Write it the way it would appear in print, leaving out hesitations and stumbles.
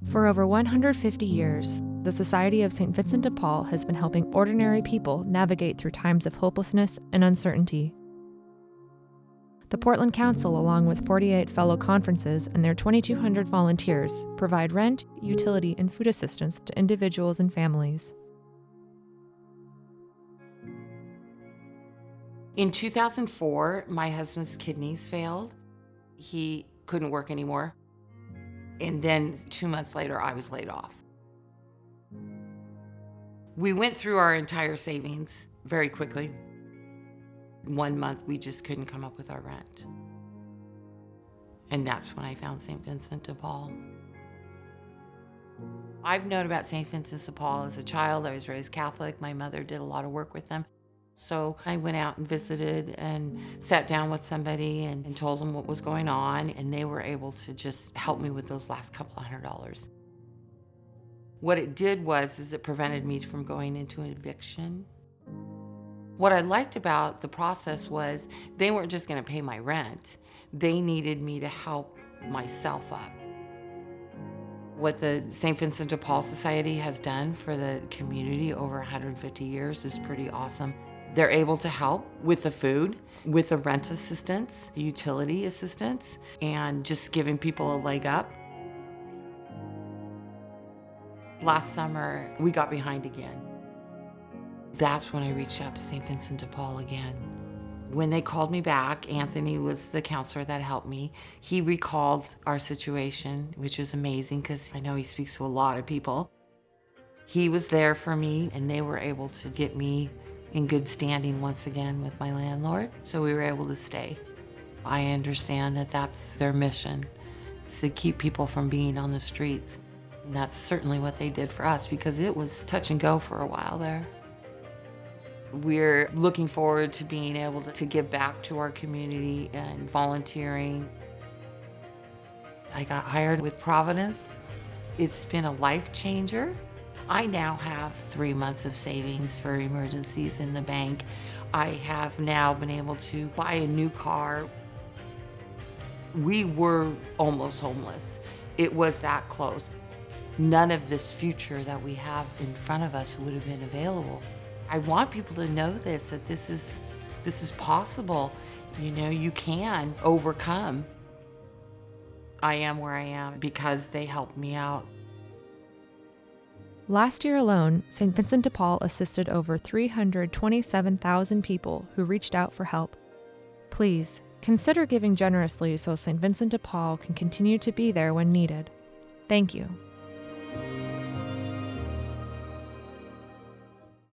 For over 150 years, the Society of St. Vincent de Paul has been helping ordinary people navigate through times of hopelessness and uncertainty. The Portland Council, along with 48 fellow conferences and their 2,200 volunteers, provide rent, utility, and food assistance to individuals and families. In 2004, my husband's kidneys failed. He couldn't work anymore. And then 2 months later, I was laid off. We went through our entire savings very quickly. 1 month, we just couldn't come up with our rent. And that's when I found St. Vincent de Paul. I've known about St. Vincent de Paul as a child. I was raised Catholic. My mother did a lot of work with them. So I went out and visited and sat down with somebody and told them what was going on, and they were able to just help me with those last couple $100. What it did is it prevented me from going into an eviction. What I liked about the process was they weren't just going to pay my rent. They needed me to help myself up. What the St. Vincent de Paul Society has done for the community over 150 years is pretty awesome. They're able to help with the food, with the rent assistance, the utility assistance, and just giving people a leg up. Last summer, we got behind again. That's when I reached out to St. Vincent de Paul again. When they called me back, Anthony was the counselor that helped me. He recalled our situation, which was amazing because I know he speaks to a lot of people. He was there for me, and they were able to get me in good standing once again with my landlord, so we were able to stay. I understand that that's their mission, is to keep people from being on the streets. And that's certainly what they did for us because it was touch and go for a while there. We're looking forward to being able to give back to our community and volunteering. I got hired with Providence. It's been a life changer. I now have 3 months of savings for emergencies in the bank. I have now been able to buy a new car. We were almost homeless. It was that close. None of this future that we have in front of us would have been available. I want people to know this, that this is possible. You know, you can overcome. I am where I am because they helped me out. Last year alone, St. Vincent de Paul assisted over 327,000 people who reached out for help. Please, consider giving generously so St. Vincent de Paul can continue to be there when needed. Thank you.